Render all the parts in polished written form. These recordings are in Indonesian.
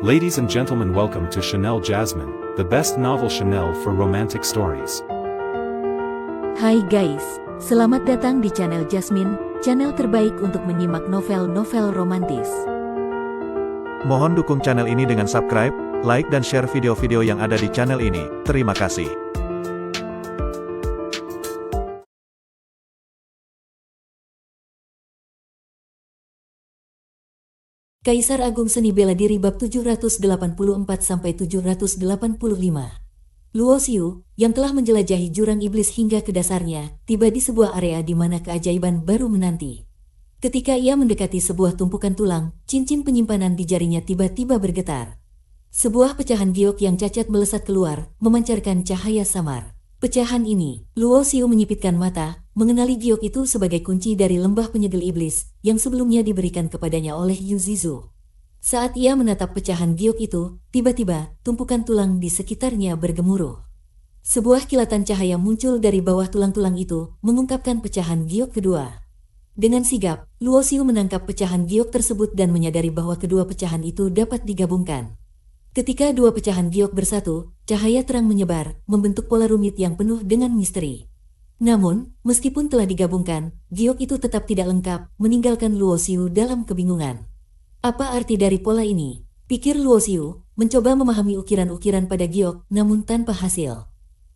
Ladies and gentlemen, welcome to Chanel Jasmine, the best novel Chanel for romantic stories. Hai guys, selamat datang di channel Jasmine, channel terbaik untuk menyimak novel-novel romantis. Mohon dukung channel ini dengan subscribe, like dan share video-video yang ada di channel ini. Terima kasih. Kaisar Agung Seni Bela Diri bab 784-785. Luo Xiu, yang telah menjelajahi jurang iblis hingga ke dasarnya, tiba di sebuah area di mana keajaiban baru menanti. Ketika ia mendekati sebuah tumpukan tulang, cincin penyimpanan di jarinya tiba-tiba bergetar. Sebuah pecahan giok yang cacat melesat keluar, memancarkan cahaya samar. Pecahan ini, Luo Xiu menyipitkan mata, mengenali giok itu sebagai kunci dari lembah penyegel iblis, yang sebelumnya diberikan kepadanya oleh Yu Zizu. Saat ia menatap pecahan giok itu, tiba-tiba, tumpukan tulang di sekitarnya bergemuruh. Sebuah kilatan cahaya muncul dari bawah tulang-tulang itu, mengungkapkan pecahan giok kedua. Dengan sigap, Luo Xiu menangkap pecahan giok tersebut dan menyadari bahwa kedua pecahan itu dapat digabungkan. Ketika dua pecahan giok bersatu, cahaya terang menyebar, membentuk pola rumit yang penuh dengan misteri. Namun, meskipun telah digabungkan, giok itu tetap tidak lengkap, meninggalkan Luo Xiu dalam kebingungan. Apa arti dari pola ini? Pikir Luo Xiu, mencoba memahami ukiran-ukiran pada giok, namun tanpa hasil.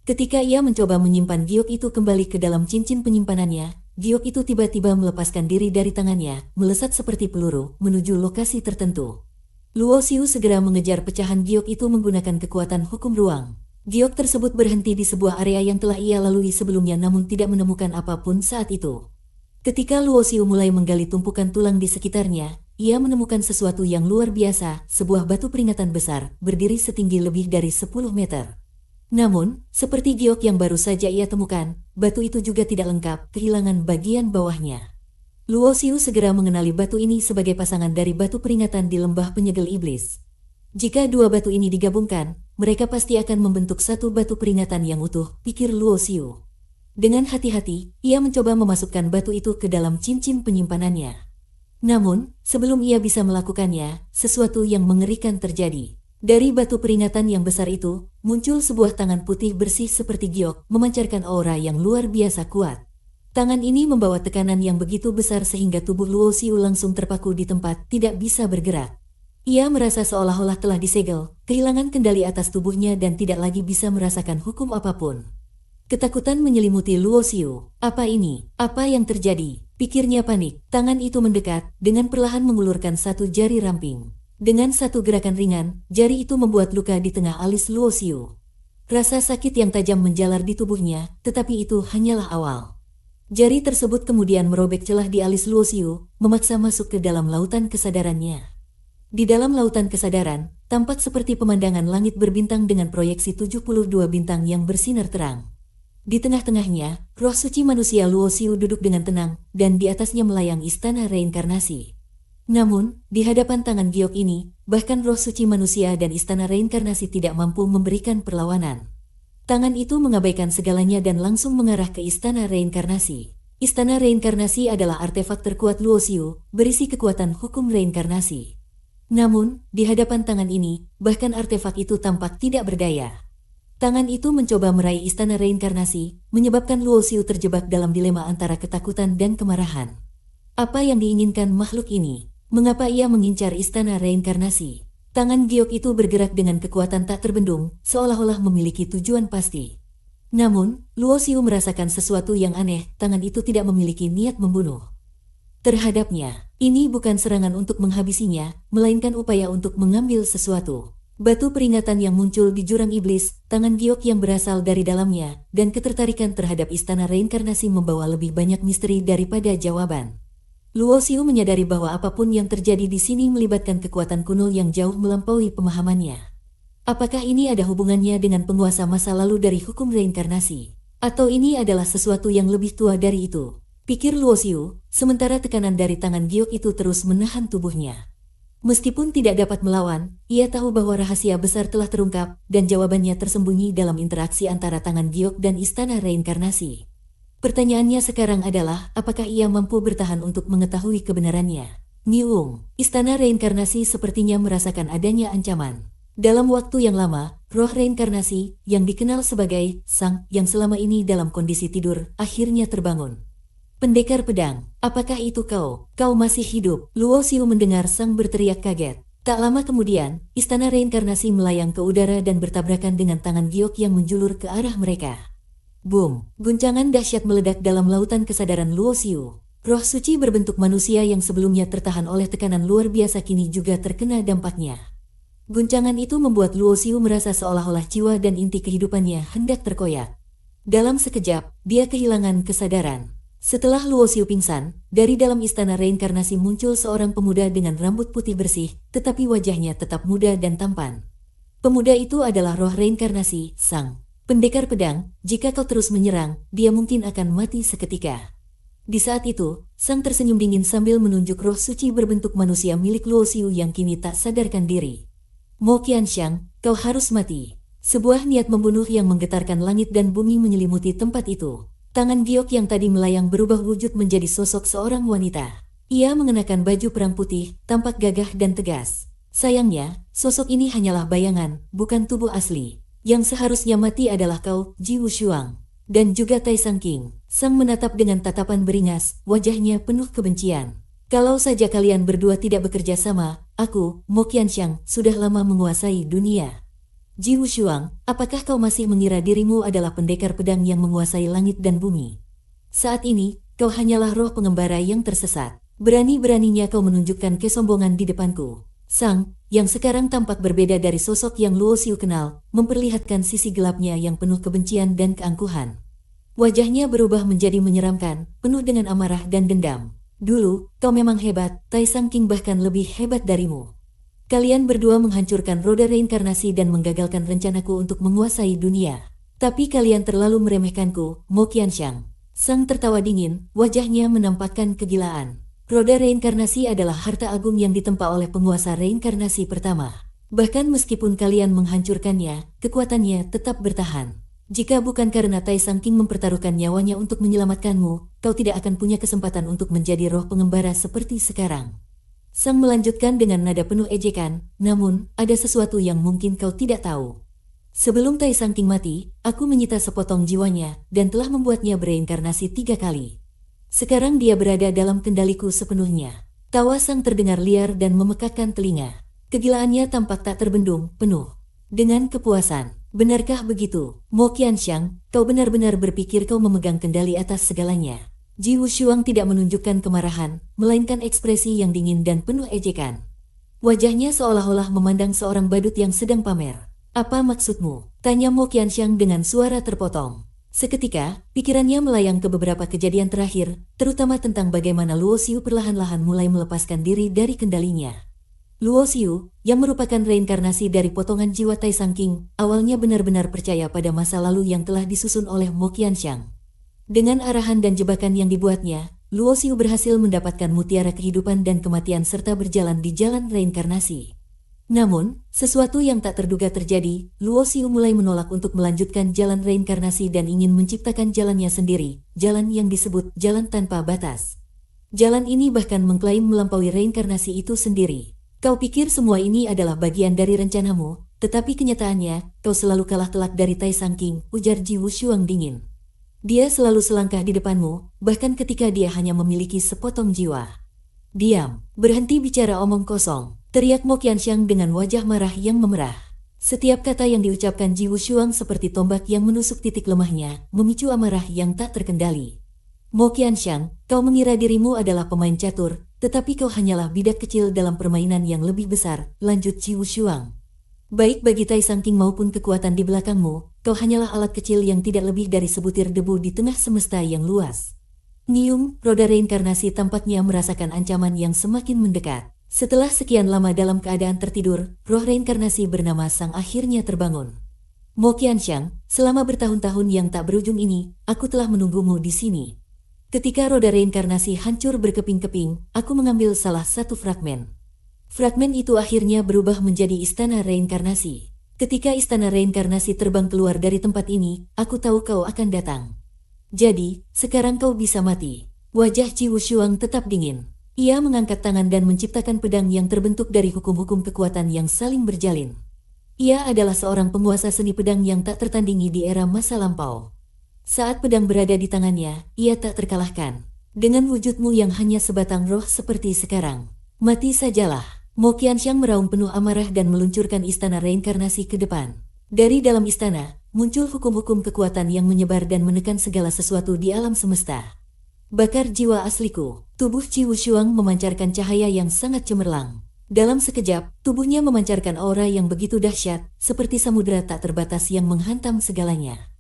Ketika ia mencoba menyimpan giok itu kembali ke dalam cincin penyimpanannya, giok itu tiba-tiba melepaskan diri dari tangannya, melesat seperti peluru, menuju lokasi tertentu. Luo Xiu segera mengejar pecahan giok itu menggunakan kekuatan hukum ruang. Giok tersebut berhenti di sebuah area yang telah ia lalui sebelumnya namun tidak menemukan apapun saat itu. Ketika Luo Xiu mulai menggali tumpukan tulang di sekitarnya, ia menemukan sesuatu yang luar biasa, sebuah batu peringatan besar, berdiri setinggi lebih dari 10 meter. Namun, seperti giok yang baru saja ia temukan, batu itu juga tidak lengkap, kehilangan bagian bawahnya. Luo Xiu segera mengenali batu ini sebagai pasangan dari batu peringatan di lembah penyegel iblis. Jika dua batu ini digabungkan, mereka pasti akan membentuk satu batu peringatan yang utuh, pikir Luo Xiu. Dengan hati-hati, ia mencoba memasukkan batu itu ke dalam cincin penyimpanannya. Namun, sebelum ia bisa melakukannya, sesuatu yang mengerikan terjadi. Dari batu peringatan yang besar itu, muncul sebuah tangan putih bersih seperti giok, memancarkan aura yang luar biasa kuat. Tangan ini membawa tekanan yang begitu besar sehingga tubuh Luo Xiu langsung terpaku di tempat, tidak bisa bergerak. Ia merasa seolah-olah telah disegel, kehilangan kendali atas tubuhnya dan tidak lagi bisa merasakan hukum apapun. Ketakutan menyelimuti Luo Xiu. Apa ini? Apa yang terjadi? Pikirnya panik. Tangan itu mendekat, dengan perlahan mengulurkan satu jari ramping. Dengan satu gerakan ringan, jari itu membuat luka di tengah alis Luo Xiu. Rasa sakit yang tajam menjalar di tubuhnya, tetapi itu hanyalah awal. Jari tersebut kemudian merobek celah di alis Luo Xiu, memaksa masuk ke dalam lautan kesadarannya. Di dalam lautan kesadaran, tampak seperti pemandangan langit berbintang dengan proyeksi 72 bintang yang bersinar terang. Di tengah-tengahnya, roh suci manusia Luo Xiu duduk dengan tenang, dan di atasnya melayang istana reinkarnasi. Namun, di hadapan tangan giok ini, bahkan roh suci manusia dan istana reinkarnasi tidak mampu memberikan perlawanan. Tangan itu mengabaikan segalanya dan langsung mengarah ke istana reinkarnasi. Istana reinkarnasi adalah artefak terkuat Luo Xiu, berisi kekuatan hukum reinkarnasi. Namun, di hadapan tangan ini, bahkan artefak itu tampak tidak berdaya. Tangan itu mencoba meraih istana reinkarnasi, menyebabkan Luo Xiu terjebak dalam dilema antara ketakutan dan kemarahan. Apa yang diinginkan makhluk ini? Mengapa ia mengincar istana reinkarnasi? Tangan giok itu bergerak dengan kekuatan tak terbendung, seolah-olah memiliki tujuan pasti. Namun, Luo Xiu merasakan sesuatu yang aneh, tangan itu tidak memiliki niat membunuh terhadapnya. Ini bukan serangan untuk menghabisinya, melainkan upaya untuk mengambil sesuatu. Batu peringatan yang muncul di jurang iblis, tangan giok yang berasal dari dalamnya, dan ketertarikan terhadap istana reinkarnasi membawa lebih banyak misteri daripada jawaban. Luo Xiu menyadari bahwa apapun yang terjadi di sini melibatkan kekuatan kuno yang jauh melampaui pemahamannya. Apakah ini ada hubungannya dengan penguasa masa lalu dari hukum reinkarnasi? Atau ini adalah sesuatu yang lebih tua dari itu? Pikir Luo Xiu, sementara tekanan dari tangan giok itu terus menahan tubuhnya. Meskipun tidak dapat melawan, ia tahu bahwa rahasia besar telah terungkap, dan jawabannya tersembunyi dalam interaksi antara tangan giok dan istana reinkarnasi. Pertanyaannya sekarang adalah, apakah ia mampu bertahan untuk mengetahui kebenarannya? Niung, istana reinkarnasi sepertinya merasakan adanya ancaman. Dalam waktu yang lama, roh reinkarnasi, yang dikenal sebagai Sang, yang selama ini dalam kondisi tidur, akhirnya terbangun. Pendekar pedang, apakah itu kau? Kau masih hidup? Luo Xiu mendengar Sang berteriak kaget. Tak lama kemudian, istana reinkarnasi melayang ke udara dan bertabrakan dengan tangan giok yang menjulur ke arah mereka. Boom! Guncangan dahsyat meledak dalam lautan kesadaran Luo Xiu. Roh suci berbentuk manusia yang sebelumnya tertahan oleh tekanan luar biasa kini juga terkena dampaknya. Guncangan itu membuat Luo Xiu merasa seolah-olah jiwa dan inti kehidupannya hendak terkoyak. Dalam sekejap, dia kehilangan kesadaran. Setelah Luo Xiu pingsan, dari dalam istana reinkarnasi muncul seorang pemuda dengan rambut putih bersih, tetapi wajahnya tetap muda dan tampan. Pemuda itu adalah roh reinkarnasi, Sang. Pendekar pedang, jika kau terus menyerang, dia mungkin akan mati seketika. Di saat itu, Sang tersenyum dingin sambil menunjuk roh suci berbentuk manusia milik Luo Xiu yang kini tak sadarkan diri. Mo Qianxiang, kau harus mati. Sebuah niat membunuh yang menggetarkan langit dan bumi menyelimuti tempat itu. Tangan giok yang tadi melayang berubah wujud menjadi sosok seorang wanita. Ia mengenakan baju perang putih, tampak gagah dan tegas. Sayangnya, sosok ini hanyalah bayangan, bukan tubuh asli. Yang seharusnya mati adalah kau, Ji Wushuang. Dan juga Tai Sang King. Sang menatap dengan tatapan beringas, wajahnya penuh kebencian. Kalau saja kalian berdua tidak bekerja sama, aku, Mo Qianxiang, sudah lama menguasai dunia. Ji Wushuang, apakah kau masih mengira dirimu adalah pendekar pedang yang menguasai langit dan bumi? Saat ini, kau hanyalah roh pengembara yang tersesat. Berani-beraninya kau menunjukkan kesombongan di depanku. Sang, yang sekarang tampak berbeda dari sosok yang Luo Xiu kenal, memperlihatkan sisi gelapnya yang penuh kebencian dan keangkuhan. Wajahnya berubah menjadi menyeramkan, penuh dengan amarah dan dendam. Dulu, kau memang hebat, Tai Sang King bahkan lebih hebat darimu. Kalian berdua menghancurkan roda reinkarnasi dan menggagalkan rencanaku untuk menguasai dunia. Tapi kalian terlalu meremehkanku, Mo Qianxiang. Sang tertawa dingin, wajahnya menampakkan kegilaan. Roda reinkarnasi adalah harta agung yang ditempa oleh penguasa reinkarnasi pertama. Bahkan meskipun kalian menghancurkannya, kekuatannya tetap bertahan. Jika bukan karena Tai Sang King mempertaruhkan nyawanya untuk menyelamatkanmu, kau tidak akan punya kesempatan untuk menjadi roh pengembara seperti sekarang. Sang melanjutkan dengan nada penuh ejekan, namun, ada sesuatu yang mungkin kau tidak tahu. Sebelum Tai Sang King mati, aku menyita sepotong jiwanya, dan telah membuatnya bereinkarnasi 3 kali. Sekarang dia berada dalam kendaliku sepenuhnya. Tawa Sang terdengar liar dan memekakkan telinga. Kegilaannya tampak tak terbendung, penuh dengan kepuasan. Benarkah begitu, Mo Qianxiang? Kau benar-benar berpikir kau memegang kendali atas segalanya? Ji Wushuang tidak menunjukkan kemarahan, melainkan ekspresi yang dingin dan penuh ejekan. Wajahnya seolah-olah memandang seorang badut yang sedang pamer. Apa maksudmu? Tanya Mo Qianxiang dengan suara terpotong. Seketika, pikirannya melayang ke beberapa kejadian terakhir, terutama tentang bagaimana Luo Xiu perlahan-lahan mulai melepaskan diri dari kendalinya. Luo Xiu, yang merupakan reinkarnasi dari potongan jiwa Tai Sang King, awalnya benar-benar percaya pada masa lalu yang telah disusun oleh Mo Qianxiang. Dengan arahan dan jebakan yang dibuatnya, Luo Xiu berhasil mendapatkan mutiara kehidupan dan kematian serta berjalan di jalan reinkarnasi. Namun, sesuatu yang tak terduga terjadi. Luo Xiu mulai menolak untuk melanjutkan jalan reinkarnasi dan ingin menciptakan jalannya sendiri, jalan yang disebut jalan tanpa batas. Jalan ini bahkan mengklaim melampaui reinkarnasi itu sendiri. Kau pikir semua ini adalah bagian dari rencanamu, tetapi kenyataannya, kau selalu kalah telak dari Tai Sang King, ujar Ji Wushuang dingin. Dia selalu selangkah di depanmu, bahkan ketika dia hanya memiliki sepotong jiwa. Diam, berhenti bicara omong kosong. Teriak Mo Qianxiang dengan wajah marah yang memerah. Setiap kata yang diucapkan Ji Wushuang seperti tombak yang menusuk titik lemahnya, memicu amarah yang tak terkendali. Mo Qianxiang, kau mengira dirimu adalah pemain catur, tetapi kau hanyalah bidak kecil dalam permainan yang lebih besar, lanjut Ji Wushuang. Baik bagi Tai Sang King maupun kekuatan di belakangmu, kau hanyalah alat kecil yang tidak lebih dari sebutir debu di tengah semesta yang luas. Nium, roda reinkarnasi tampaknya merasakan ancaman yang semakin mendekat. Setelah sekian lama dalam keadaan tertidur, roh reinkarnasi bernama Sang akhirnya terbangun. Mo Qianxiang, selama bertahun-tahun yang tak berujung ini, aku telah menunggumu di sini. Ketika roda reinkarnasi hancur berkeping-keping, aku mengambil salah satu fragmen. Fragmen itu akhirnya berubah menjadi istana reinkarnasi. Ketika istana reinkarnasi terbang keluar dari tempat ini, aku tahu kau akan datang. Jadi, sekarang kau bisa mati. Wajah Ji Wushuang tetap dingin. Ia mengangkat tangan dan menciptakan pedang yang terbentuk dari hukum-hukum kekuatan yang saling berjalin. Ia adalah seorang penguasa seni pedang yang tak tertandingi di era masa lampau. Saat pedang berada di tangannya, ia tak terkalahkan. Dengan wujudmu yang hanya sebatang roh seperti sekarang, mati sajalah. Mo Qianxiang meraung penuh amarah dan meluncurkan istana reinkarnasi ke depan. Dari dalam istana, muncul hukum-hukum kekuatan yang menyebar dan menekan segala sesuatu di alam semesta. Bakar jiwa asliku. Tubuh Ji Wushuang memancarkan cahaya yang sangat cemerlang. Dalam sekejap, tubuhnya memancarkan aura yang begitu dahsyat, seperti samudera tak terbatas yang menghantam segalanya.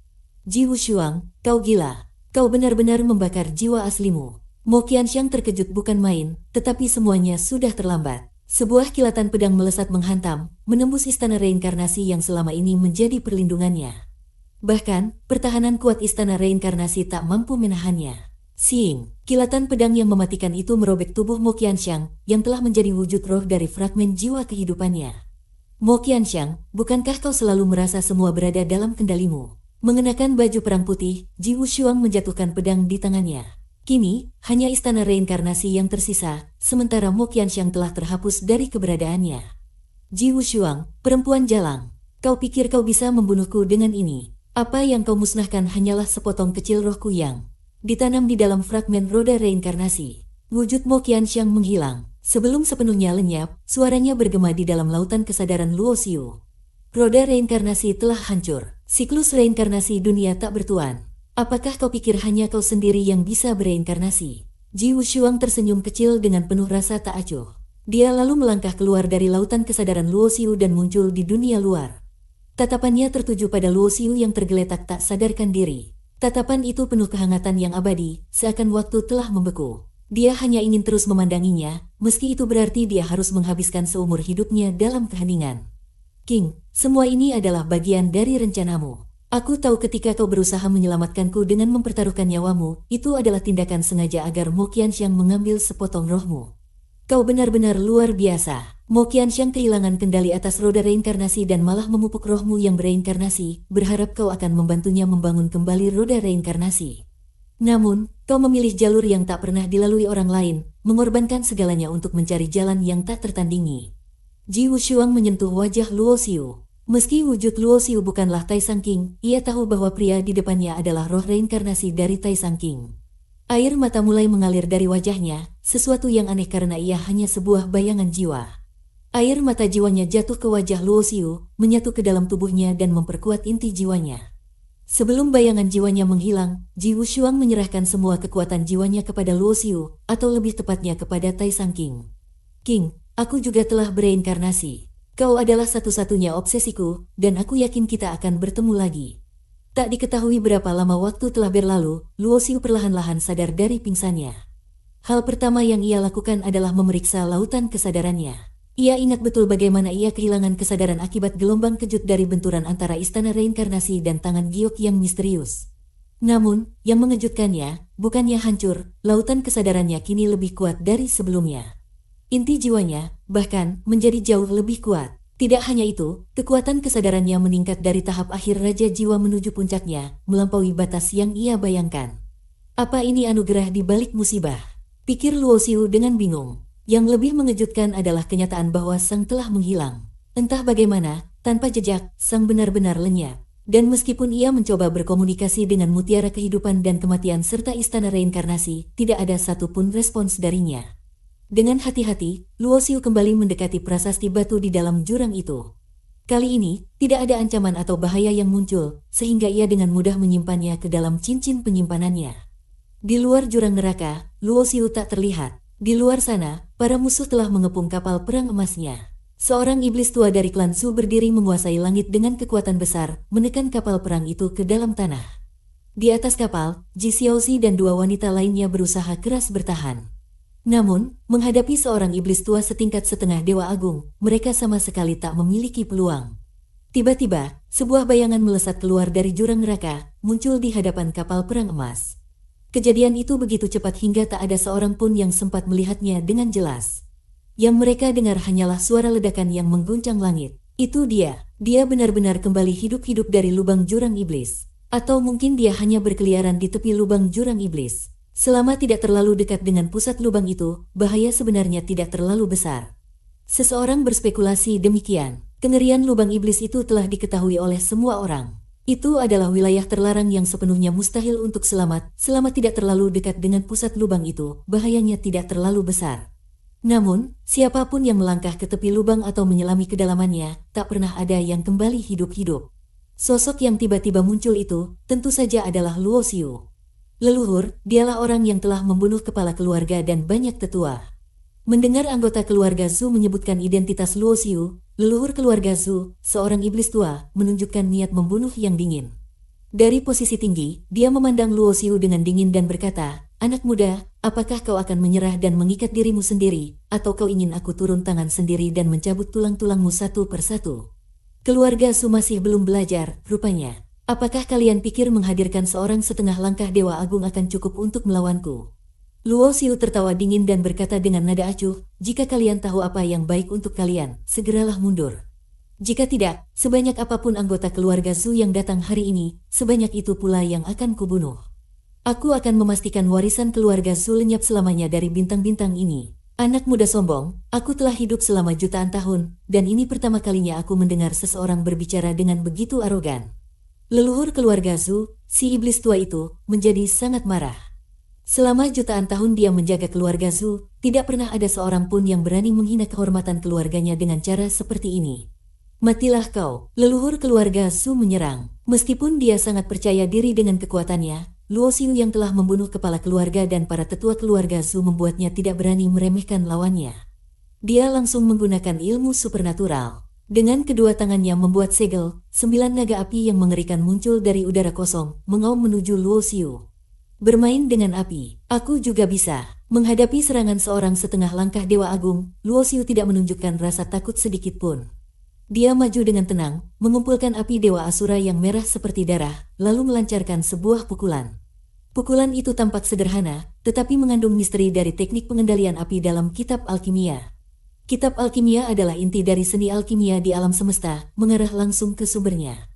Ji Wushuang, kau gila. Kau benar-benar membakar jiwa aslimu. Mo Qianxiang terkejut bukan main, tetapi semuanya sudah terlambat. Sebuah kilatan pedang melesat menghantam, menembus istana reinkarnasi yang selama ini menjadi perlindungannya. Bahkan, pertahanan kuat istana reinkarnasi tak mampu menahannya. Siing, kilatan pedang yang mematikan itu merobek tubuh Mo Qianxiang yang telah menjadi wujud roh dari fragmen jiwa kehidupannya. Mo Qianxiang, bukankah kau selalu merasa semua berada dalam kendalimu? Mengenakan baju perang putih, Ji Wushuang menjatuhkan pedang di tangannya. Kini, hanya istana reinkarnasi yang tersisa, sementara Mo Qianxiang telah terhapus dari keberadaannya. Ji Wushuang, perempuan jalang, kau pikir kau bisa membunuhku dengan ini? Apa yang kau musnahkan hanyalah sepotong kecil rohku yang ditanam di dalam fragmen roda reinkarnasi. Wujud Mo Qianxiang menghilang. Sebelum sepenuhnya lenyap, suaranya bergema di dalam lautan kesadaran Luo Xiu. Roda reinkarnasi telah hancur. Siklus reinkarnasi dunia tak bertuan. Apakah kau pikir hanya kau sendiri yang bisa bereinkarnasi? Ji Wushuang tersenyum kecil dengan penuh rasa tak acuh. Dia lalu melangkah keluar dari lautan kesadaran Luo Xiu dan muncul di dunia luar. Tatapannya tertuju pada Luo Xiu yang tergeletak tak sadarkan diri. Tatapan itu penuh kehangatan yang abadi, seakan waktu telah membeku. Dia hanya ingin terus memandanginya, meski itu berarti dia harus menghabiskan seumur hidupnya dalam keheningan. King, semua ini adalah bagian dari rencanamu. Aku tahu ketika kau berusaha menyelamatkanku dengan mempertaruhkan nyawamu, itu adalah tindakan sengaja agar Mo Qianxiang mengambil sepotong rohmu. Kau benar-benar luar biasa. Mo Qianxiang kehilangan kendali atas roda reinkarnasi dan malah memupuk rohmu yang bereinkarnasi, berharap kau akan membantunya membangun kembali roda reinkarnasi. Namun, kau memilih jalur yang tak pernah dilalui orang lain, mengorbankan segalanya untuk mencari jalan yang tak tertandingi. Ji Wushuang menyentuh wajah Luo Xiu. Meski wujud Luo Xiu bukanlah Tai Sang King, ia tahu bahwa pria di depannya adalah roh reinkarnasi dari Tai Sang King. Air mata mulai mengalir dari wajahnya, sesuatu yang aneh karena ia hanya sebuah bayangan jiwa. Air mata jiwanya jatuh ke wajah Luo Xiu, menyatu ke dalam tubuhnya dan memperkuat inti jiwanya. Sebelum bayangan jiwanya menghilang, Ji Wushuang menyerahkan semua kekuatan jiwanya kepada Luo Xiu, atau lebih tepatnya kepada Tai Sang King. King, aku juga telah bereinkarnasi. Kau adalah satu-satunya obsesiku, dan aku yakin kita akan bertemu lagi. Tak diketahui berapa lama waktu telah berlalu, Luo Xiu perlahan-lahan sadar dari pingsannya. Hal pertama yang ia lakukan adalah memeriksa lautan kesadarannya. Ia ingat betul bagaimana ia kehilangan kesadaran akibat gelombang kejut dari benturan antara istana reinkarnasi dan tangan giok yang misterius. Namun, yang mengejutkannya, bukannya hancur, lautan kesadarannya kini lebih kuat dari sebelumnya. Inti jiwanya, bahkan, menjadi jauh lebih kuat. Tidak hanya itu, kekuatan kesadarannya meningkat dari tahap akhir Raja Jiwa menuju puncaknya, melampaui batas yang ia bayangkan. Apa ini anugerah di balik musibah? Pikir Luo Xiu dengan bingung. Yang lebih mengejutkan adalah kenyataan bahwa Sang telah menghilang. Entah bagaimana, tanpa jejak, Sang benar-benar lenyap. Dan meskipun ia mencoba berkomunikasi dengan mutiara kehidupan dan kematian serta istana reinkarnasi, tidak ada satupun respons darinya. Dengan hati-hati, Luo Xiu kembali mendekati prasasti batu di dalam jurang itu. Kali ini, tidak ada ancaman atau bahaya yang muncul, sehingga ia dengan mudah menyimpannya ke dalam cincin penyimpanannya. Di luar jurang neraka, Luo Xiu tak terlihat. Di luar sana, para musuh telah mengepung kapal perang emasnya. Seorang iblis tua dari klan Su berdiri menguasai langit dengan kekuatan besar, menekan kapal perang itu ke dalam tanah. Di atas kapal, Ji Xiaozi dan dua wanita lainnya berusaha keras bertahan. Namun, menghadapi seorang iblis tua setingkat setengah dewa agung, mereka sama sekali tak memiliki peluang. Tiba-tiba, sebuah bayangan melesat keluar dari jurang neraka, muncul di hadapan kapal perang emas. Kejadian itu begitu cepat hingga tak ada seorang pun yang sempat melihatnya dengan jelas. Yang mereka dengar hanyalah suara ledakan yang mengguncang langit. Itu dia benar-benar kembali hidup-hidup dari lubang jurang iblis. Atau mungkin dia hanya berkeliaran di tepi lubang jurang iblis. Selama tidak terlalu dekat dengan pusat lubang itu, bahaya sebenarnya tidak terlalu besar. Seseorang berspekulasi demikian. Kengerian lubang iblis itu telah diketahui oleh semua orang. Itu adalah wilayah terlarang yang sepenuhnya mustahil untuk selamat. Selama tidak terlalu dekat dengan pusat lubang itu, bahayanya tidak terlalu besar. Namun, siapapun yang melangkah ke tepi lubang atau menyelami kedalamannya, tak pernah ada yang kembali hidup-hidup. Sosok yang tiba-tiba muncul itu, tentu saja adalah Luo Xiu. Leluhur, dialah orang yang telah membunuh kepala keluarga dan banyak tetua. Mendengar anggota keluarga Zhu menyebutkan identitas Luo Xiu, leluhur keluarga Zhu, seorang iblis tua, menunjukkan niat membunuh yang dingin. Dari posisi tinggi, dia memandang Luo Xiu dengan dingin dan berkata, "Anak muda, apakah kau akan menyerah dan mengikat dirimu sendiri, atau kau ingin aku turun tangan sendiri dan mencabut tulang-tulangmu satu persatu?" Keluarga Zhu masih belum belajar, rupanya. Apakah kalian pikir menghadirkan seorang setengah langkah Dewa Agung akan cukup untuk melawanku? Luo Xiu tertawa dingin dan berkata dengan nada acuh, "Jika kalian tahu apa yang baik untuk kalian, segeralah mundur. Jika tidak, sebanyak apapun anggota keluarga Zhu yang datang hari ini, sebanyak itu pula yang akan kubunuh. Aku akan memastikan warisan keluarga Zhu lenyap selamanya dari bintang-bintang ini. Anak muda sombong, aku telah hidup selama jutaan tahun, dan ini pertama kalinya aku mendengar seseorang berbicara dengan begitu arogan." Leluhur keluarga Zhu, si iblis tua itu, menjadi sangat marah. Selama jutaan tahun dia menjaga keluarga Zhu, tidak pernah ada seorang pun yang berani menghina kehormatan keluarganya dengan cara seperti ini. "Matilah kau!" Leluhur keluarga Zhu menyerang. Meskipun dia sangat percaya diri dengan kekuatannya, Luo Xiu yang telah membunuh kepala keluarga dan para tetua keluarga Zhu membuatnya tidak berani meremehkan lawannya. Dia langsung menggunakan ilmu supernatural. Dengan kedua tangannya membuat segel, 9 naga api yang mengerikan muncul dari udara kosong, mengaum menuju Luo Xiu. "Bermain dengan api, aku juga bisa." Menghadapi serangan seorang setengah langkah Dewa Agung, Luo Xiu tidak menunjukkan rasa takut sedikit pun. Dia maju dengan tenang, mengumpulkan api Dewa Asura yang merah seperti darah, lalu melancarkan sebuah pukulan. Pukulan itu tampak sederhana, tetapi mengandung misteri dari teknik pengendalian api dalam kitab alkimia. Kitab alkimia adalah inti dari seni alkimia di alam semesta, mengarah langsung ke sumbernya.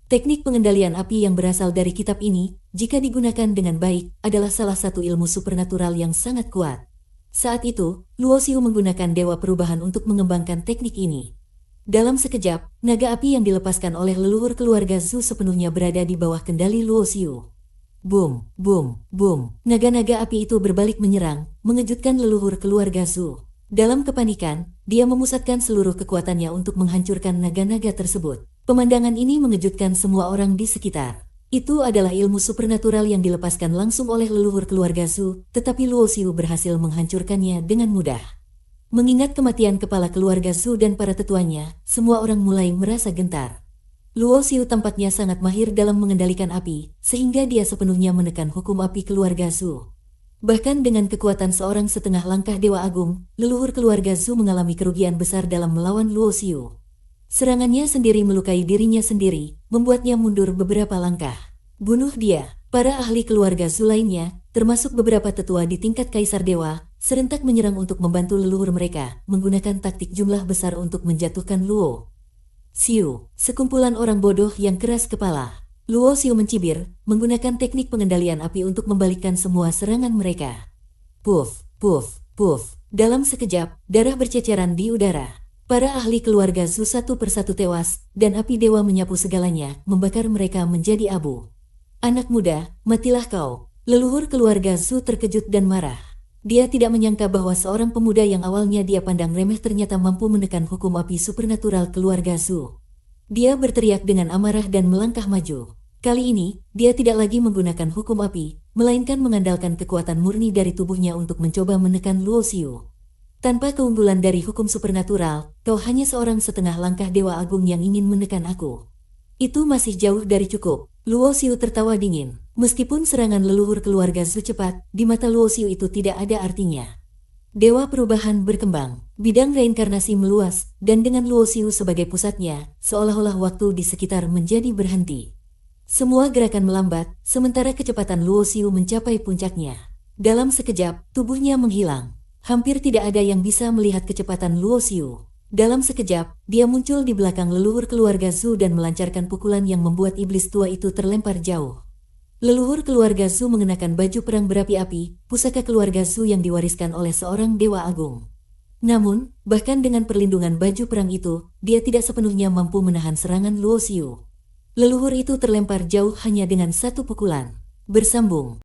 Teknik pengendalian api yang berasal dari kitab ini, jika digunakan dengan baik, adalah salah satu ilmu supernatural yang sangat kuat. Saat itu, Luo Xiu menggunakan Dewa Perubahan untuk mengembangkan teknik ini. Dalam sekejap, naga api yang dilepaskan oleh leluhur keluarga Zhu sepenuhnya berada di bawah kendali Luo Xiu. Boom, boom, boom. Naga-naga api itu berbalik menyerang, mengejutkan leluhur keluarga Zhu. Dalam kepanikan, dia memusatkan seluruh kekuatannya untuk menghancurkan naga-naga tersebut. Pemandangan ini mengejutkan semua orang di sekitar. Itu adalah ilmu supernatural yang dilepaskan langsung oleh leluhur keluarga Zhu, tetapi Luo Xiu berhasil menghancurkannya dengan mudah. Mengingat kematian kepala keluarga Zhu dan para tetuanya, semua orang mulai merasa gentar. Luo Xiu tampaknya sangat mahir dalam mengendalikan api, sehingga dia sepenuhnya menekan hukum api keluarga Zhu. Bahkan dengan kekuatan seorang setengah langkah Dewa Agung, leluhur keluarga Zhu mengalami kerugian besar dalam melawan Luo Xiu. Serangannya sendiri melukai dirinya sendiri, membuatnya mundur beberapa langkah. Bunuh dia. Para ahli keluarga Zhu lainnya, termasuk beberapa tetua di tingkat Kaisar Dewa, serentak menyerang untuk membantu leluhur mereka, menggunakan taktik jumlah besar untuk menjatuhkan Luo Xiu. Sekumpulan orang bodoh yang keras kepala. Luo Xiu mencibir, menggunakan teknik pengendalian api untuk membalikkan semua serangan mereka. Puff, puff, puff. Dalam sekejap, darah berceceran di udara. Para ahli keluarga Zhu satu persatu tewas, dan api dewa menyapu segalanya, membakar mereka menjadi abu. "Anak muda, matilah kau." Leluhur keluarga Zhu terkejut dan marah. Dia tidak menyangka bahwa seorang pemuda yang awalnya dia pandang remeh ternyata mampu menekan hukum api supernatural keluarga Zhu. Dia berteriak dengan amarah dan melangkah maju. Kali ini, dia tidak lagi menggunakan hukum api, melainkan mengandalkan kekuatan murni dari tubuhnya untuk mencoba menekan Luo Xiu. "Tanpa keunggulan dari hukum supernatural, kau hanya seorang setengah langkah Dewa Agung yang ingin menekan aku. Itu masih jauh dari cukup." Luo Xiu tertawa dingin. Meskipun serangan leluhur keluarga Zhu cepat, di mata Luo Xiu itu tidak ada artinya. Dewa Perubahan berkembang, bidang reinkarnasi meluas, dan dengan Luo Xiu sebagai pusatnya, seolah-olah waktu di sekitar menjadi berhenti. Semua gerakan melambat, sementara kecepatan Luo Xiu mencapai puncaknya. Dalam sekejap, tubuhnya menghilang. Hampir tidak ada yang bisa melihat kecepatan Luo Xiu. Dalam sekejap, dia muncul di belakang leluhur keluarga Zhu dan melancarkan pukulan yang membuat iblis tua itu terlempar jauh. Leluhur keluarga Su mengenakan baju perang berapi-api, pusaka keluarga Su yang diwariskan oleh seorang dewa agung. Namun, bahkan dengan perlindungan baju perang itu, dia tidak sepenuhnya mampu menahan serangan Luo Xiu. Leluhur itu terlempar jauh hanya dengan satu pukulan. Bersambung.